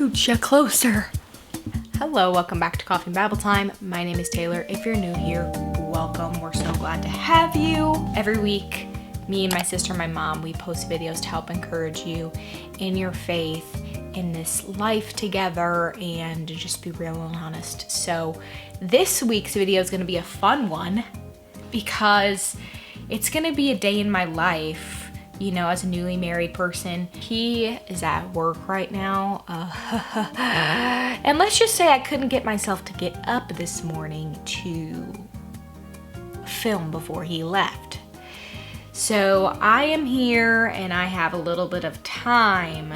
scooch ya closer. Hello, welcome back to Coffee and Bible Time. My name is Taylor. If you're new here, welcome. We're so glad to have you. Every week, me and my sister and my mom, we post videos to help encourage you in your faith, in this life together, and to just be real and honest. So this week's video is going to be a fun one because it's going to be a day in my life. You know, as a newly married person. He is at work right now. And let's just say I couldn't get myself to get up this morning to film before he left. So I am here and I have a little bit of time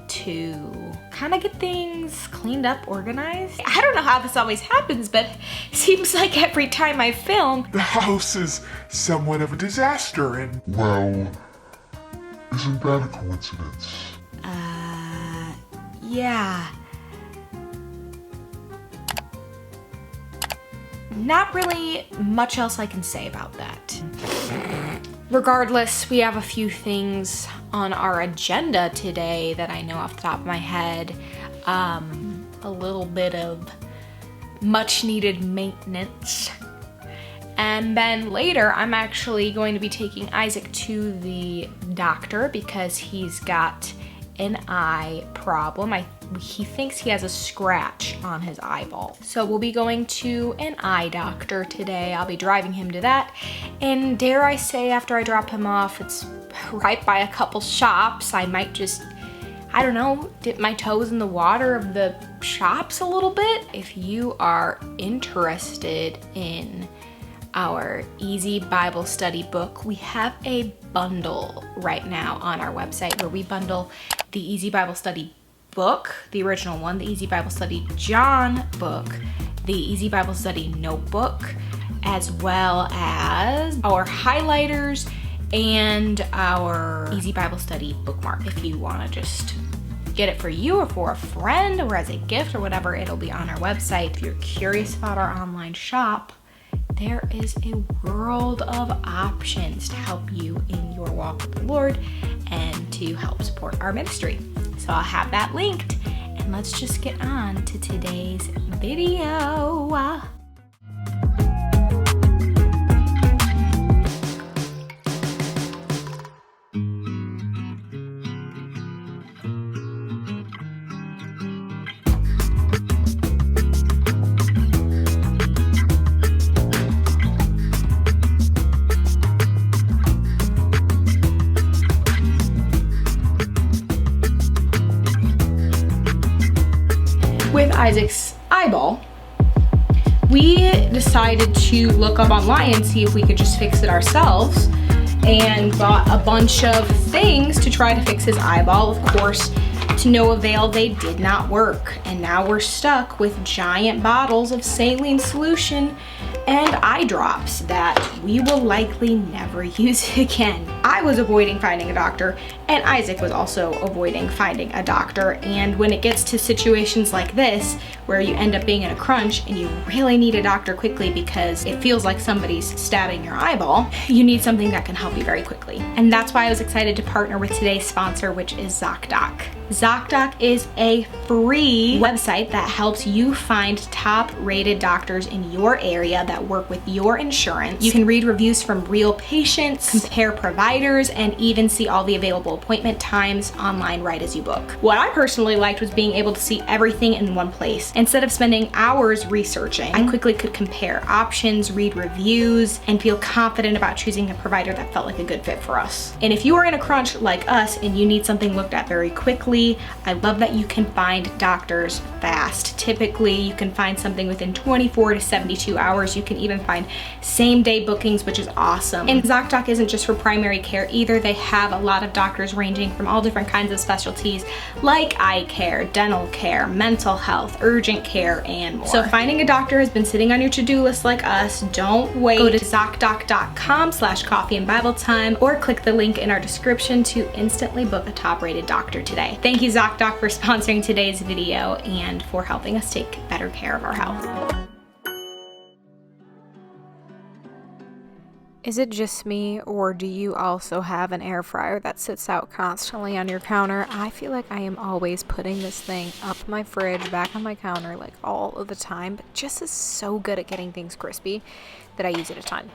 to kind of get things cleaned up, organized. I don't know how this always happens, but it seems like every time I film, the house is somewhat of a disaster and, well, isn't that a coincidence? Yeah. Not really much else I can say about that. Regardless, we have a few things on our agenda today that I know off the top of my head. A little bit of much needed maintenance. And then later, I'm actually going to be taking Isaac to the doctor because he's got an eye problem. He thinks he has a scratch on his eyeball. So we'll be going to an eye doctor today. I'll be driving him to that. And dare I say, after I drop him off, it's right by a couple shops. I might just, I don't know, dip my toes in the water of the shops a little bit. If you are interested in our Easy Bible Study book, we have a bundle right now on our website where we bundle the Easy Bible Study book, the original one, the Easy Bible Study John book, the Easy Bible Study notebook, as well as our highlighters and our Easy Bible Study bookmark. If you want to just get it for you or for a friend or as a gift or whatever, it'll be on our website. If you're curious about our online shop, there is a world of options to help you in your walk with the Lord and to help support our ministry. So I'll have that linked, and let's just get on to today's video. With Isaac's eyeball, we decided to look up online and see if we could just fix it ourselves, and bought a bunch of things to try to fix his eyeball. Of course, to no avail, they did not work, and now we're stuck with giant bottles of saline solution and eye drops that we will likely never use again. I was avoiding finding a doctor, and Isaac was also avoiding finding a doctor. And when it gets to situations like this, where you end up being in a crunch and you really need a doctor quickly because it feels like somebody's stabbing your eyeball, you need something that can help you very quickly. And that's why I was excited to partner with today's sponsor, which is Zocdoc. Zocdoc is a free website that helps you find top-rated doctors in your area that work with your insurance. You can read reviews from real patients, compare providers, and even see all the available appointment times online right as you book. What I personally liked was being able to see everything in one place. Instead of spending hours researching, I quickly could compare options, read reviews, and feel confident about choosing a provider that felt like a good fit for us. And if you are in a crunch like us and you need something looked at very quickly, I love that you can find doctors fast. Typically, you can find something within 24 to 72 hours. You can even find same-day bookings, which is awesome. And Zocdoc isn't just for primary care either. They have a lot of doctors ranging from all different kinds of specialties like eye care, dental care, mental health, urgent care, and more. So if finding a doctor has been sitting on your to-do list like us, don't wait. Go to Zocdoc.com/coffee and Bible time or click the link in our description to instantly book a top-rated doctor today. Thank you, Zocdoc, for sponsoring today's video and for helping us take better care of our health. Is it just me, or do you also have an air fryer that sits out constantly on your counter? I feel like I am always putting this thing up my fridge, back on my counter, like all of the time, but just is so good at getting things crispy that I use it a ton.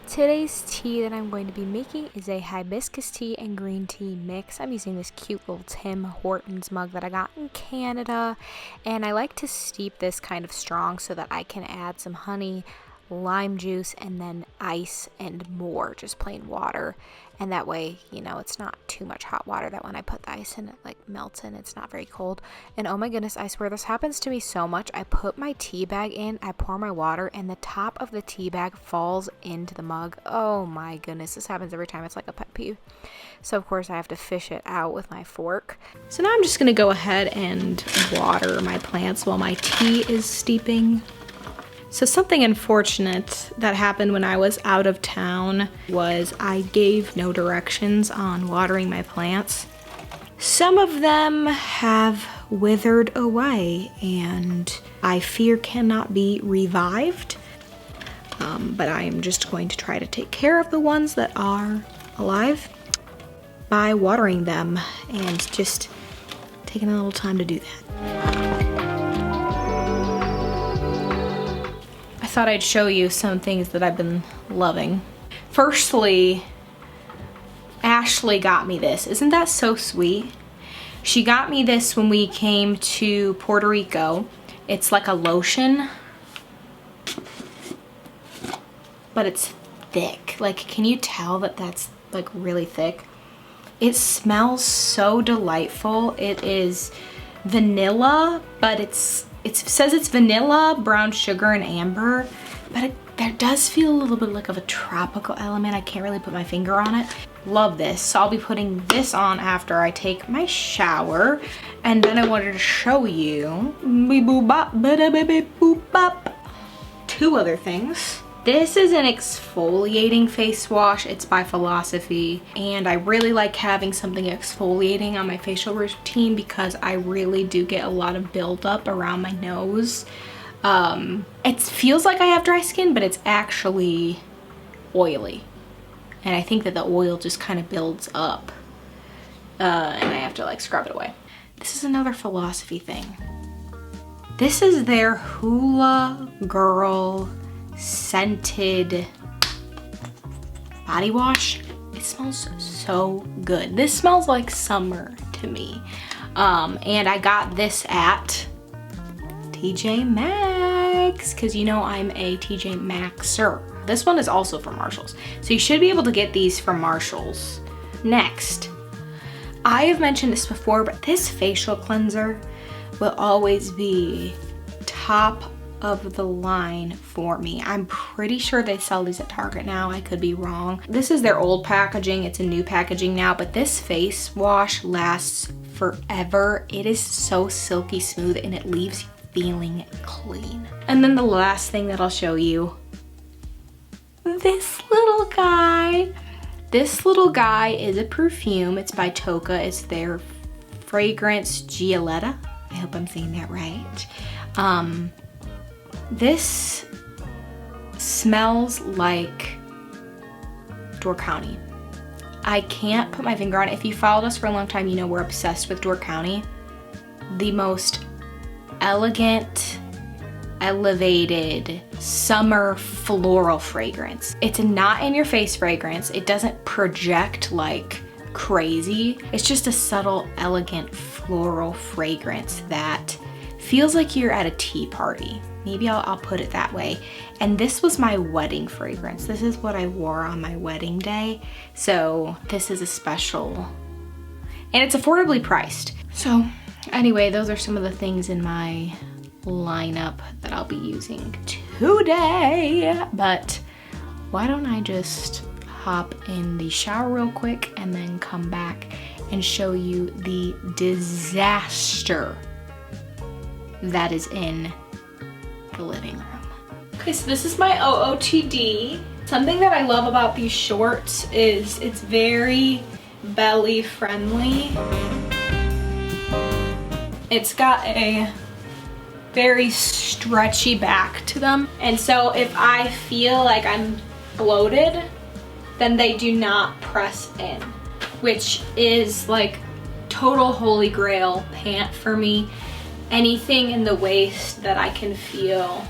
Today's tea that I'm going to be making is a hibiscus tea and green tea mix. I'm using this cute little Tim Hortons mug that I got in Canada, and I like to steep this kind of strong so that I can add some honey, lime juice, and then ice and more, just plain water. And that way, you know, it's not too much hot water that when I put the ice in, it like melts and it's not very cold. And oh my goodness, I swear this happens to me so much. I put my tea bag in, I pour my water, and the top of the tea bag falls into the mug. Oh my goodness, this happens every time. It's like a pet peeve. So of course I have to fish it out with my fork. So now I'm just gonna go ahead and water my plants while my tea is steeping. So something unfortunate that happened when I was out of town was I gave no directions on watering my plants. Some of them have withered away and I fear cannot be revived. But I am just going to try to take care of the ones that are alive by watering them and just taking a little time to do that. I thought I'd show you some things that I've been loving. Firstly, Ashley got me this. Isn't that so sweet? She got me this when we came to Puerto Rico. It's like a lotion, but it's thick. Like, can you tell that that's like really thick? It smells so delightful. It is vanilla, but it says it's vanilla, brown sugar, and amber, but there does feel a little bit like of a tropical element. I can't really put my finger on it. Love this. So I'll be putting this on after I take my shower. And then I wanted to show you two other things. This is an exfoliating face wash. It's by Philosophy, and I really like having something exfoliating on my facial routine because I really do get a lot of buildup around my nose. It feels like I have dry skin, but it's actually oily, and I think that the oil just kind of builds up, and I have to like scrub it away. This is another Philosophy thing. This is their Hula Girl scented body wash. It smells so good. This smells like summer to me. And I got this at TJ Maxx because you know I'm a TJ Maxxer. This one is also from Marshalls, so you should be able to get these from Marshalls. Next, I have mentioned this before, but this facial cleanser will always be top of the line for me. I'm pretty sure they sell these at Target now. I could be wrong. This is their old packaging. It's a new packaging now, but this face wash lasts forever. It is so silky smooth and it leaves you feeling clean. And then the last thing that I'll show you, this little guy. This little guy is a perfume. It's by Toka. It's their fragrance Gioletta. I hope I'm saying that right. This smells like Door County. I can't put my finger on it. If you followed us for a long time, you know we're obsessed with Door County. The most elegant, elevated summer floral fragrance. It's a not in your face fragrance. It doesn't project like crazy. It's just a subtle, elegant floral fragrance that feels like you're at a tea party. Maybe I'll put it that way. And this was my wedding fragrance. This is what I wore on my wedding day. So this is a special, and it's affordably priced. So anyway, those are some of the things in my lineup that I'll be using today. But why don't I just hop in the shower real quick and then come back and show you the disaster that is in the living room. Okay, so this is my OOTD. Something that I love about these shorts is it's very belly friendly. It's got a very stretchy back to them. And so if I feel like I'm bloated, then they do not press in, which is like total holy grail pant for me. Anything in the waist that I can feel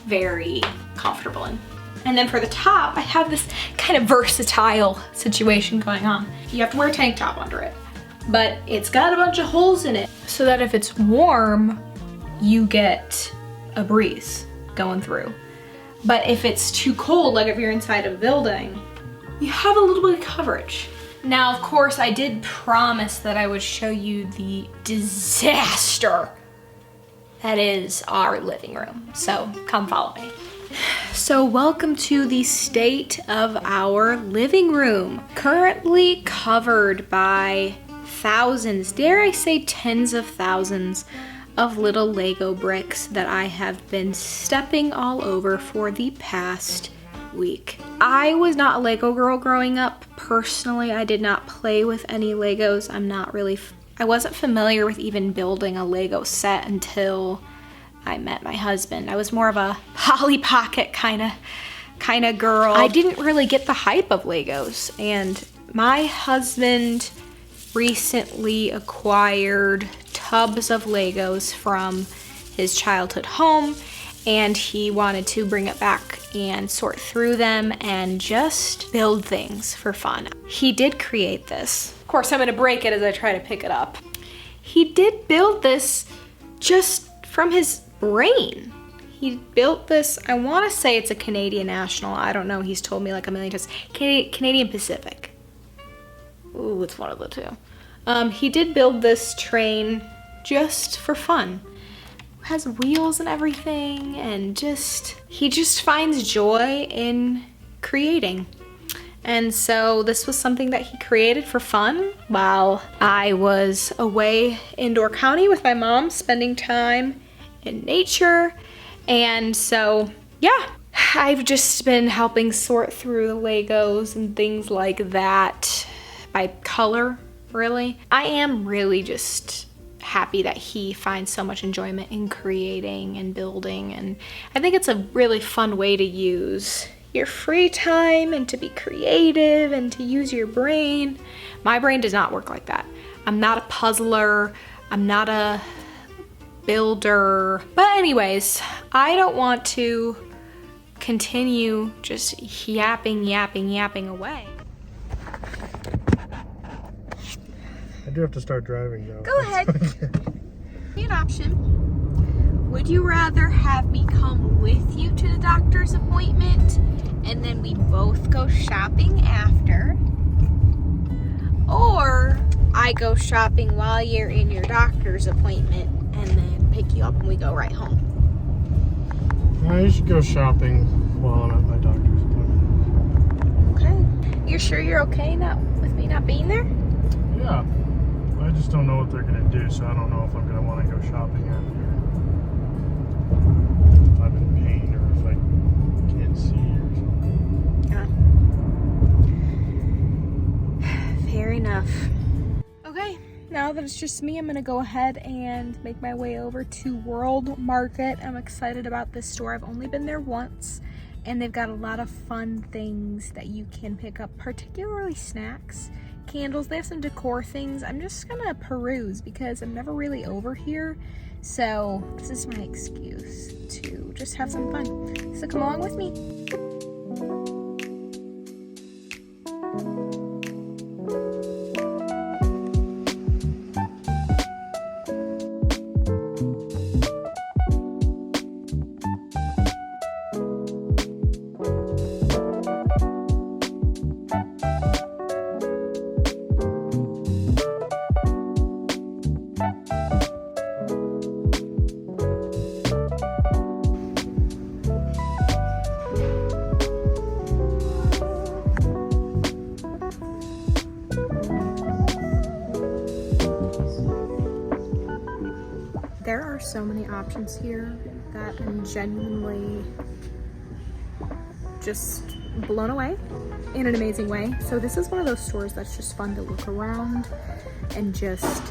very comfortable in. And then for the top, I have this kind of versatile situation going on. You have to wear a tank top under it, but it's got a bunch of holes in it so that if it's warm, you get a breeze going through. But if it's too cold, like if you're inside a building, you have a little bit of coverage. Now, of course, I did promise that I would show you the disaster that is our living room. So come follow me. So welcome to the state of our living room. Currently covered by thousands, dare I say tens of thousands of little Lego bricks that I have been stepping all over for the past week. I was not a Lego girl growing up. Personally, I did not play with any Legos. I wasn't familiar with even building a Lego set until I met my husband. I was more of a Polly Pocket kind of girl. I didn't really get the hype of Legos, and my husband recently acquired tubs of Legos from his childhood home, and he wanted to bring it back and sort through them and just build things for fun. He did create this. Of course, I'm gonna break it as I try to pick it up. He did build this just from his brain. He built this, I wanna say it's a Canadian National, I don't know, he's told me like a million times. Canadian Pacific. Ooh, it's one of the two. He did build this train just for fun. It has wheels and everything, and he just finds joy in creating. And so this was something that he created for fun while I was away indoor county with my mom, spending time in nature. And so, yeah, I've just been helping sort through the Legos and things like that by color, really. I am really just happy that he finds so much enjoyment in creating and building, and I think it's a really fun way to use your free time and to be creative and to use your brain. My brain does not work like that. I'm not a puzzler, I'm not a builder. But anyways, I don't want to continue just yapping away. I do have to start driving though. Go ahead. An option. Would you rather have me come with you to the doctor's appointment and then we both go shopping after? Or I go shopping while you're in your doctor's appointment and then pick you up and we go right home? You should go shopping while I'm at my doctor's appointment. Okay. You're sure you're okay with me not being there? Yeah. I just don't know what they're gonna do, so I don't know if I'm gonna want to go shopping after. If I'm in pain or if I can't see or something. Fair enough. Okay, now that it's just me, I'm gonna go ahead and make my way over to World Market. I'm excited about this store. I've only been there once, and they've got a lot of fun things that you can pick up, particularly snacks. Candles, they have some decor things. I'm just gonna peruse because I'm never really over here, so this is my excuse to just have some fun. So come along with me. There are so many options here that I'm genuinely just blown away in an amazing way. So this is one of those stores that's just fun to look around and just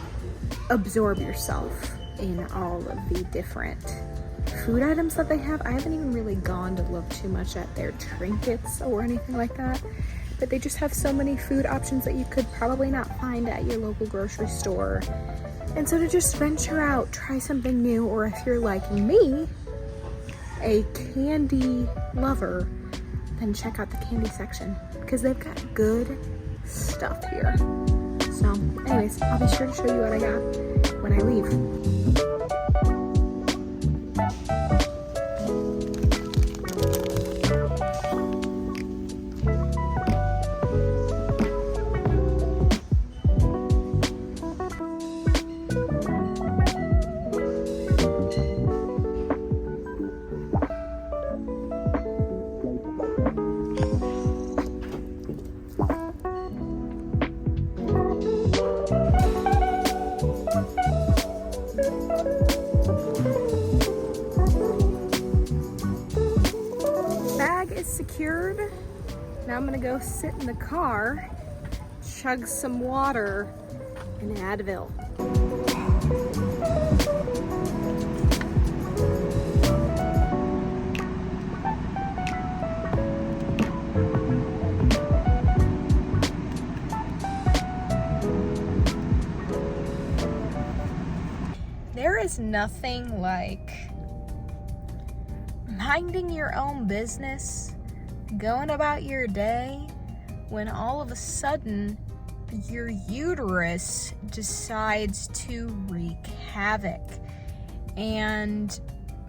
absorb yourself in all of the different food items that they have. I haven't even really gone to look too much at their trinkets or anything like that, but they just have so many food options that you could probably not find at your local grocery store. And so to just venture out, try something new, or if you're like me, a candy lover, then check out the candy section because they've got good stuff here. So anyways, I'll be sure to show you what I got when I leave. Secured. Now I'm gonna go sit in the car, chug some water, and Advil. There is nothing like minding your own business, going about your day, when all of a sudden your uterus decides to wreak havoc. And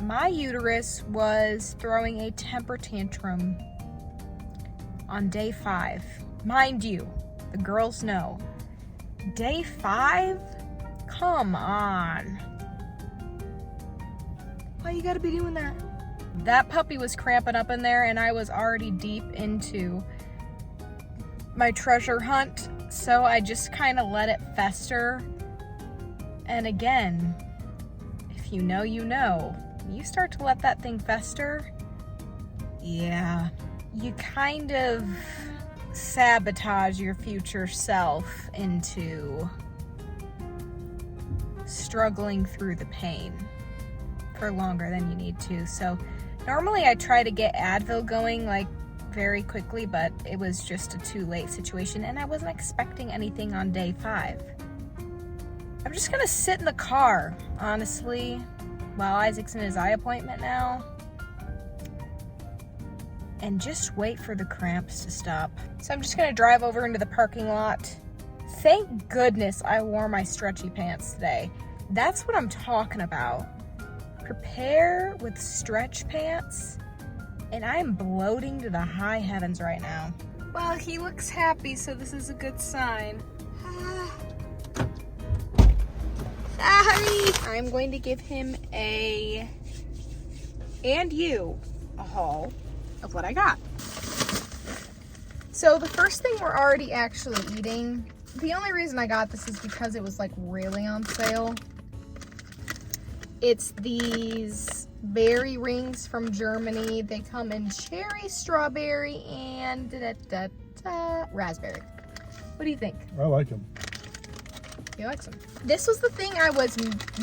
my uterus was throwing a temper tantrum on day 5. Mind you, the girls know. Day 5? Come on. Why you gotta be doing that? That puppy was cramping up in there and I was already deep into my treasure hunt, so I just kind of let it fester. And again, if you know, you know. You start to let that thing fester, yeah, you kind of sabotage your future self into struggling through the pain for longer than you need to. So normally I try to get Advil going like very quickly, but it was just a too late situation and I wasn't expecting anything on day 5. I'm just gonna sit in the car, honestly, while Isaac's in his eye appointment now, and just wait for the cramps to stop. So I'm just gonna drive over into the parking lot. Thank goodness I wore my stretchy pants today. That's what I'm talking about. Prepare with stretch pants, and I am bloating to the high heavens right now. Well, he looks happy, so this is a good sign. Sorry! I'm going to give him a haul of what I got. So the first thing we're already actually eating, the only reason I got this is because it was like really on sale. It's these berry rings from Germany. They come in cherry, strawberry, and raspberry. What do you think? I like them. You like them? This was the thing I was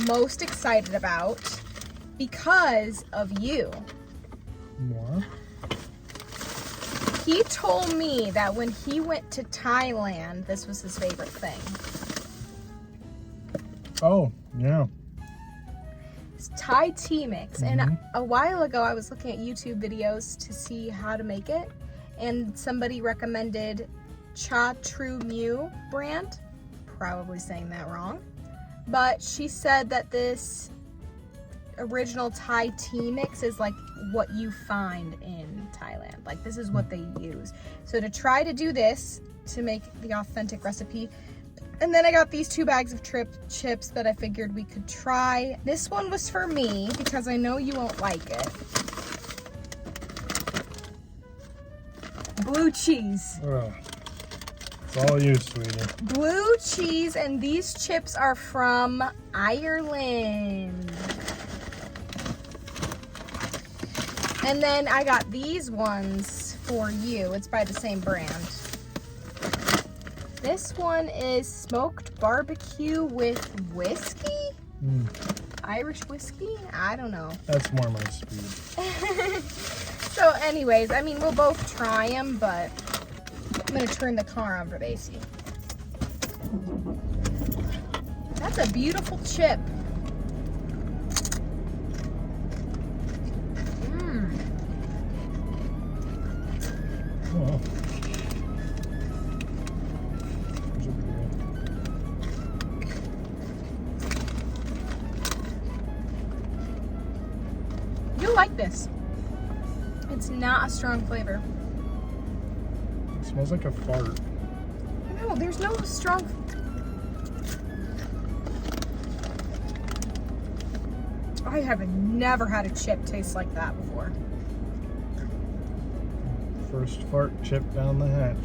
most excited about because of you. More? He told me that when he went to Thailand, this was his favorite thing. Oh, yeah. Thai tea mix. And a while ago I was looking at YouTube videos to see how to make it, and somebody recommended Cha Tru Mew brand, probably saying that wrong, but she said that this original Thai tea mix is like what you find in Thailand. Like this is what they use. So to try to do this, to make the authentic recipe. And then I got these 2 bags of chips that I figured we could try. This one was for me because I know you won't like it. Blue cheese. Oh, it's all you, sweetie. Blue cheese, and these chips are from Ireland. And then I got these ones for you. It's by the same brand. This one is smoked barbecue with whiskey? Irish whiskey? I don't know. That's more my speed. So anyways, I mean, we'll both try them, but I'm gonna turn the car on for the AC. That's a beautiful chip. Oh. You'll like this. It's not a strong flavor. It smells like a fart. No, there's no strong. I have never had a chip taste like that before. First fart chip down the hatch.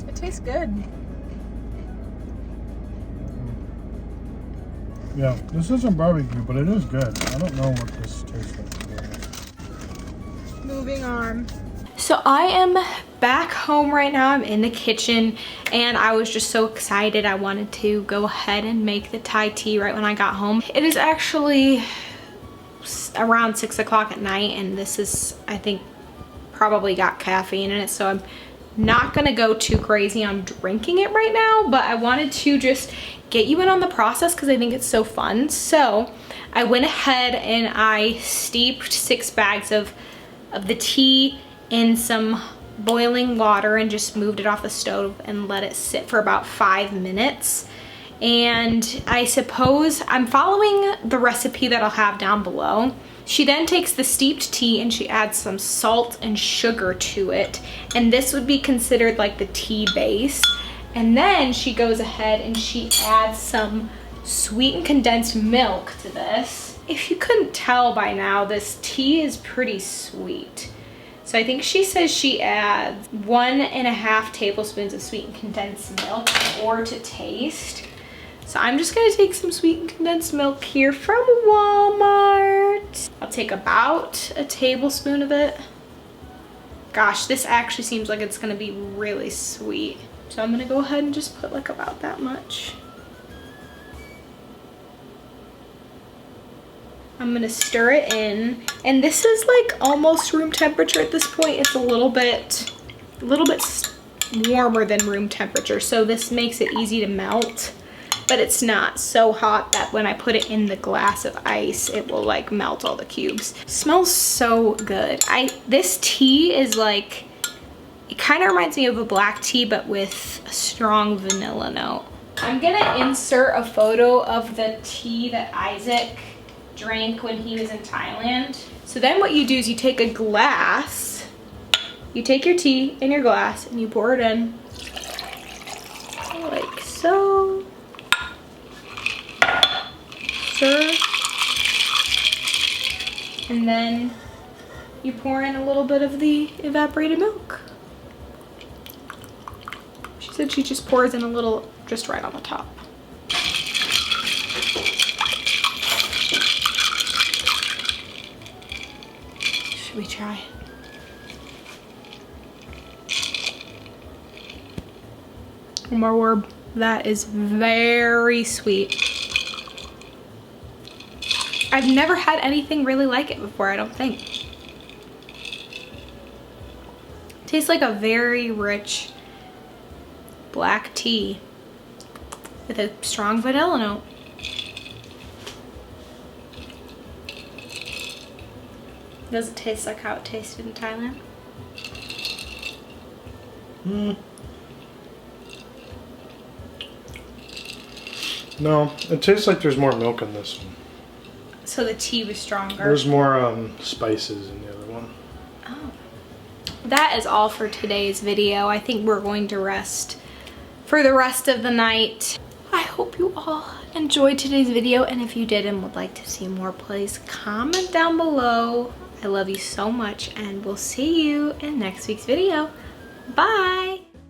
It tastes good. Yeah, this isn't barbecue, but it is good. I don't know what this tastes like. Moving on. So I am back home right now. I'm in the kitchen and I was just so excited. I wanted to go ahead and make the Thai tea right when I got home. It is actually around 6 o'clock at night and this is, I think, probably got caffeine in it, so I'm not gonna go too crazy on drinking it right now, but I wanted to just get you in on the process because I think it's so fun. So I went ahead and I steeped 6 bags of the tea in some boiling water and just moved it off the stove and let it sit for about 5 minutes. And I suppose I'm following the recipe that I'll have down below. She then takes the steeped tea and she adds some salt and sugar to it. And this would be considered like the tea base. And then she goes ahead and she adds some sweetened condensed milk to this. If you couldn't tell by now, this tea is pretty sweet. So I think she says she adds 1.5 tablespoons of sweetened condensed milk or to taste. So I'm just gonna take some sweetened condensed milk here from Walmart. I'll take about a tablespoon of it. Gosh, this actually seems like it's gonna be really sweet. So I'm gonna go ahead and just put like about that much. I'm gonna stir it in. And this is like almost room temperature at this point. It's a little bit warmer than room temperature. So this makes it easy to melt. But it's not so hot that when I put it in the glass of ice, it will like melt all the cubes. It smells so good. This tea is like, it kind of reminds me of a black tea, but with a strong vanilla note. I'm gonna insert a photo of the tea that Isaac drank when he was in Thailand. So then what you do is you take a glass, you take your tea in your glass and you pour it in like so. And then you pour in a little bit of the evaporated milk. She said she just pours in a little, just right on the top. Should we try? One more word. That is very sweet. I've never had anything really like it before, I don't think. Tastes like a very rich black tea with a strong vanilla note. Does it taste like how it tasted in Thailand? No, it tastes like there's more milk in this one. So the tea was stronger. There's more spices in the other one. Oh. That is all for today's video. I think we're going to rest for the rest of the night. I hope you all enjoyed today's video, and if you did and would like to see more, please comment down below. I love you so much, and we'll see you in next week's video. Bye!